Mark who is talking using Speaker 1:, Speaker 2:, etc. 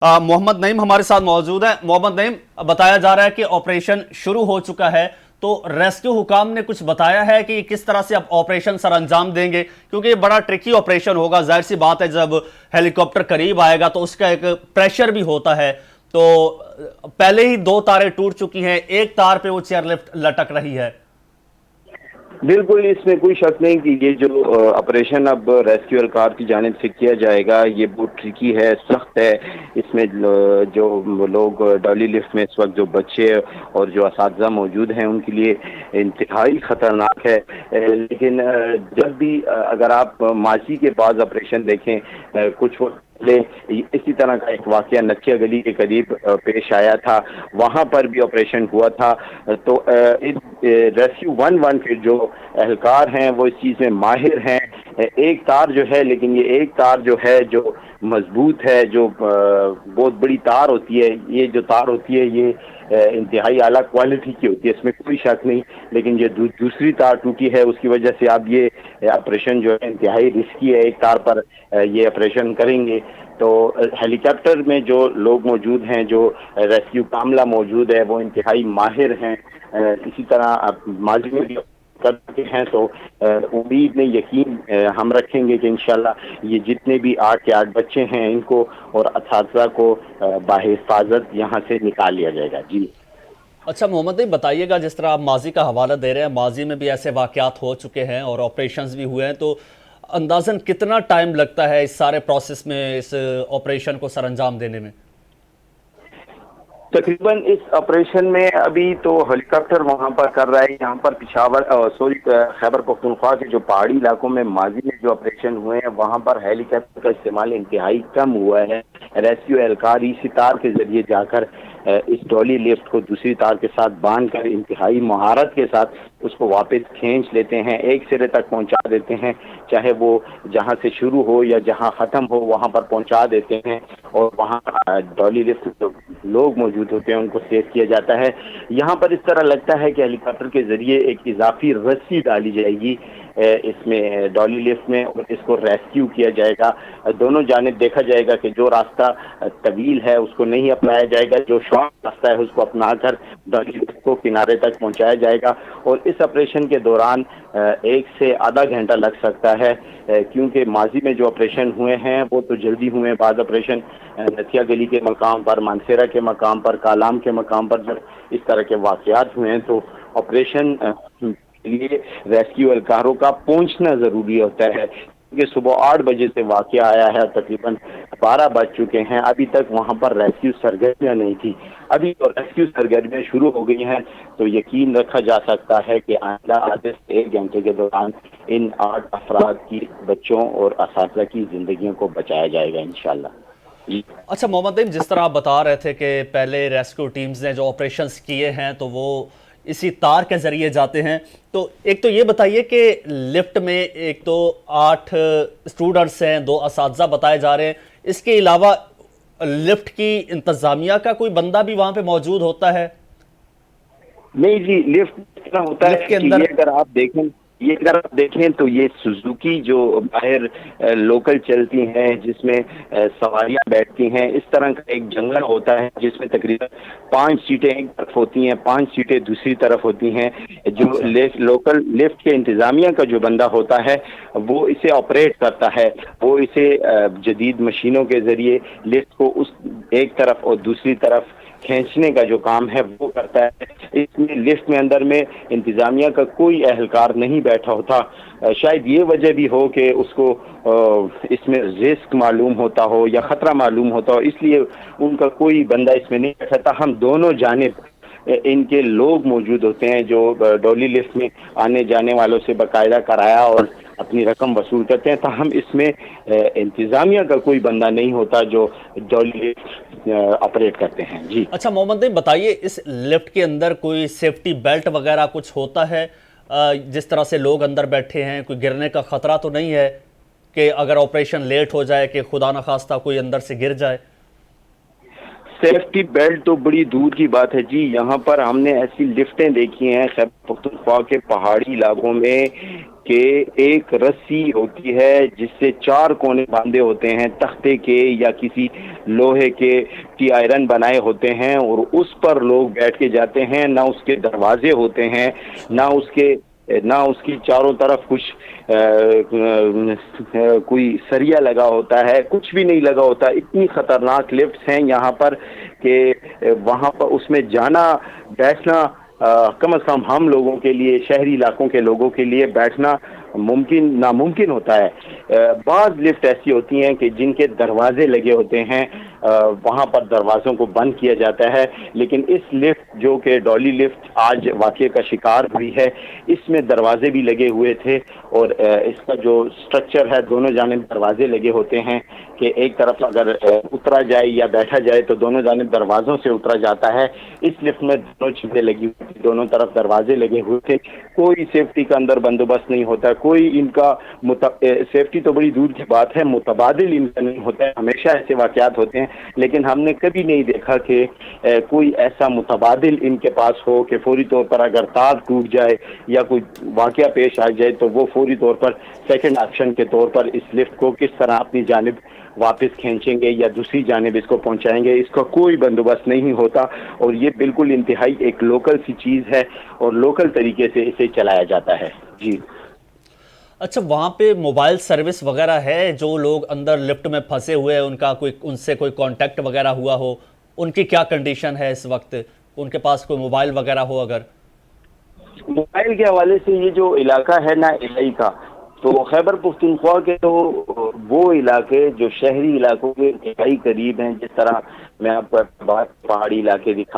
Speaker 1: मोहम्मद नईम हमारे साथ मौजूद है। मोहम्मद नईम, बताया जा रहा है कि ऑपरेशन शुरू हो चुका है, तो रेस्क्यू हुकाम ने कुछ बताया है कि किस तरह से अब ऑपरेशन सर अंजाम देंगे? क्योंकि ये बड़ा ट्रिकी ऑपरेशन होगा, जाहिर सी बात है जब हेलीकॉप्टर करीब आएगा तो उसका एक प्रेशर भी होता है। तो पहले ही दो तारें टूट चुकी हैं, एक तार पे वो चेयरलिफ्ट लटक रही है।
Speaker 2: बिल्कुल, इसमें कोई शक नहीं कि ये जो ऑपरेशन अब रेस्क्यू कार की जानिब से किया जाएगा, ये बहुत ट्रिकी है, सख्त है। इसमें जो लोग डॉली लिफ्ट में इस वक्त जो बच्चे और जो असातिज़ा मौजूद हैं उनके लिए इंतहाई ख़तरनाक है। लेकिन जब भी अगर आप माजी के बाद ऑपरेशन देखें, कुछ वक्त इसी तरह का एक वाकया नथिया गली के करीब पेश आया था, वहां पर भी ऑपरेशन हुआ था। तो रेस्क्यू 11 के जो एहलकार हैं वो इस चीज़ में माहिर हैं। एक तार जो है, लेकिन ये एक तार जो है जो मजबूत है, जो बहुत बड़ी तार होती है, ये जो तार होती है ये इंतहाई आला क्वालिटी की होती है, इसमें कोई शक नहीं। लेकिन ये दूसरी तार टूटी है, उसकी वजह से अब ये ऑपरेशन जो है इंतहाई रिस्की है। एक तार पर ये ऑपरेशन करेंगे तो हेलीकॉप्टर में जो लोग मौजूद हैं, जो रेस्क्यू कामला मौजूद है, वो इंतहाई माहिर हैं। इसी तरह माजी में भी करते हैं, तो उम्मीद में यकीन हम रखेंगे कि इंशाल्लाह ये जितने भी 8 के 8 बच्चे हैं इनको और असातिज़ा को बाहिफाजत यहाँ से निकाल लिया जाएगा। जी
Speaker 1: अच्छा मोहम्मद, बताइएगा, जिस तरह आप माजी का हवाला दे रहे हैं, माजी में भी ऐसे वाक़यात हो चुके हैं और ऑपरेशंस भी हुए हैं, तो अंदाज़न कितना टाइम लगता है इस सारे प्रोसेस में, इस ऑपरेशन को सर अंजाम देने में?
Speaker 2: तकरीबन इस ऑपरेशन में अभी तो हेलीकॉप्टर वहां पर कर रहा है। यहाँ पर खैबर पख्तूनख्वा के जो पहाड़ी इलाकों में माजी में जो ऑपरेशन हुए हैं वहां पर हेलीकॉप्टर का इस्तेमाल इंतहाई कम हुआ है। रेस्क्यू एहलकार इसी तार के जरिए जाकर इस डॉली लिफ्ट को दूसरी तार के साथ बांध कर इंतहाई महारत के साथ उसको वापस खींच लेते हैं, एक सिरे तक पहुंचा देते हैं, चाहे वो जहां से शुरू हो या जहां ख़त्म हो वहां पर पहुंचा देते हैं। और वहां डॉली लिफ्ट जो लोग मौजूद होते हैं उनको सेव किया जाता है। यहाँ पर इस तरह लगता है कि हेलीकॉप्टर के जरिए एक इजाफी रस्सी डाली जाएगी इसमें डॉली लिफ्ट में और इसको रेस्क्यू किया जाएगा। दोनों जानिब देखा जाएगा कि जो रास्ता तवील है उसको नहीं अपनाया जाएगा, जो शॉर्ट रास्ता है उसको अपनाकर डॉली लिफ्ट को किनारे तक पहुंचाया जाएगा। और इस ऑपरेशन के दौरान 1 से आधा घंटा लग सकता है, क्योंकि माजी में जो ऑपरेशन हुए हैं वो तो जल्दी हुए। बाद ऑपरेशन नथिया गली के मकाम पर, मानसेरा के मकाम पर, कालाम के मकाम पर जब इस तरह के वाकयात हुए हैं तो ऑपरेशन के लिए रेस्क्यू एहलकारों का पहुंचना ज़रूरी होता है। क्योंकि सुबह 8 बजे से वाकया आया है, तकरीबन 12 बज चुके हैं, अभी तक वहां पर रेस्क्यू सरगर्मियां नहीं थी। अभी तो रेस्क्यू सरगर्मियां शुरू हो गई हैं, तो यकीन रखा जा सकता है कि आइंदा आधे से 1 घंटे के दौरान इन 8 अफराद की, बच्चों और असातिज़ा की जिंदगियों को बचाया जाएगा इंशाल्लाह।
Speaker 1: अच्छा मोहम्मद, जिस तरह आप बता रहे थे कि पहले रेस्क्यू टीम्स ने जो ऑपरेशंस किए हैं तो वो इसी तार के ज़रिए जाते हैं, तो एक तो ये बताइए कि लिफ्ट में एक तो 8 स्टूडेंट्स हैं, 2 असातिज़ा बताए जा रहे हैं, इसके अलावा लिफ्ट की इंतज़ामिया का कोई बंदा भी वहाँ पे मौजूद होता है?
Speaker 2: नहीं जी, लिफ्ट इतना होता है
Speaker 1: लिफ्ट के
Speaker 2: कि ये अगर आप देखें तो ये सुजुकी जो बाहर लोकल चलती हैं, जिसमें सवारियां बैठती हैं, इस तरह का एक जंगल होता है जिसमें तकरीबन 5 सीटें एक तरफ होती हैं, 5 सीटें दूसरी तरफ होती हैं। जो
Speaker 1: अच्छा।
Speaker 2: लोकल लिफ्ट के इंतजामिया का जो बंदा होता है वो इसे ऑपरेट करता है, वो इसे जदीद मशीनों के जरिए लिफ्ट को उस एक तरफ और दूसरी तरफ खींचने का जो काम है वो करता है। इसमें लिफ्ट में अंदर में इंतजामिया का कोई एहलकार नहीं बैठा होता। शायद ये वजह भी हो कि उसको इसमें रिस्क मालूम होता हो या ख़तरा मालूम होता हो, इसलिए उनका कोई बंदा इसमें नहीं बैठा। हम दोनों जानिब इनके लोग मौजूद होते हैं जो डॉली लिफ्ट में आने जाने वालों से बाकायदा कराया और अपनी रकम वसूल करते हैं। तो हम इसमें इंतजामिया का कोई बंदा नहीं होता जो डॉली लिफ्ट ऑपरेट करते हैं। जी
Speaker 1: अच्छा मोहम्मद, बताइए, इस लिफ्ट के अंदर कोई सेफ्टी बेल्ट वगैरह कुछ होता है? जिस तरह से लोग अंदर बैठे हैं, कोई गिरने का ख़तरा तो नहीं है कि अगर ऑपरेशन लेट हो जाए कि खुदा न खास्ता कोई अंदर से गिर जाए?
Speaker 2: सेफ्टी बेल्ट तो बड़ी दूर की बात है जी। यहाँ पर हमने ऐसी लिफ्टें देखी हैं खैबर पख्तूनख्वा के पहाड़ी इलाकों में کہ ایک رسی ہوتی ہے جس سے 4 کونے باندھے ہوتے ہیں تختے کے یا کسی لوہے کے ٹی آئرن بنائے ہوتے ہیں، اور اس پر لوگ بیٹھ کے جاتے ہیں، نہ اس کے دروازے ہوتے ہیں، نہ اس کی چاروں طرف کچھ کوئی سریا لگا ہوتا ہے، کچھ بھی نہیں لگا ہوتا. اتنی خطرناک لفٹس ہیں یہاں پر کہ وہاں پر اس میں جانا بیٹھنا کم از کم ہم لوگوں کے لیے، شہری علاقوں کے لوگوں کے لیے بیٹھنا ناممکن ہوتا ہے. بعض لفٹ ایسی ہوتی ہیں کہ جن کے دروازے لگے ہوتے ہیں، وہاں پر دروازوں کو بند کیا جاتا ہے، لیکن اس لفٹ جو کہ ڈالی لفٹ آج واقعے کا شکار ہوئی ہے، اس میں دروازے بھی لگے ہوئے تھے، اور اس کا جو سٹرکچر ہے دونوں جانب دروازے لگے ہوتے ہیں کہ ایک طرف اگر اترا جائے یا بیٹھا جائے تو دونوں جانب دروازوں سے اترا جاتا ہے. اس لفٹ میں دونوں چیزیں لگی ہوئی تھی، دونوں طرف دروازے لگے ہوئے تھے. کوئی سیفٹی کا اندر بندوبست نہیں ہوتا، کوئی ان کا سیفٹی تو بڑی دور کی بات ہے، متبادل ان کا نہیں ہوتا ہے. ہمیشہ ایسے واقعات ہوتے ہیں، لیکن ہم نے کبھی نہیں دیکھا کہ کوئی ایسا متبادل ان کے پاس ہو کہ فوری طور پر اگر تار ٹوٹ جائے یا کوئی واقعہ پیش آ جائے تو وہ فوری طور پر سیکنڈ آپشن کے طور پر اس لفٹ کو کس طرح اپنی جانب واپس کھینچیں گے یا دوسری جانب اس کو پہنچائیں گے، اس کا کوئی بندوبست نہیں ہوتا. اور یہ بالکل انتہائی ایک لوکل سی چیز ہے اور لوکل طریقے سے اسے چلایا جاتا ہے. جی
Speaker 1: اچھا، وہاں پہ موبائل سروس وغیرہ ہے؟ جو لوگ اندر لفٹ میں پھنسے ہوئے ہیں ان سے کوئی کانٹیکٹ وغیرہ ہوا ہو، ان کی کیا کنڈیشن ہے اس وقت؟ ان کے پاس کوئی موبائل وغیرہ ہو اگر؟
Speaker 2: موبائل کے حوالے سے یہ جو علاقہ ہے نا الائی کا، تو خیبر پختونخوا کے تو وہ علاقے جو شہری علاقوں کے انتہائی قریب ہیں، جس طرح میں آپ کو پہاڑی علاقے دکھا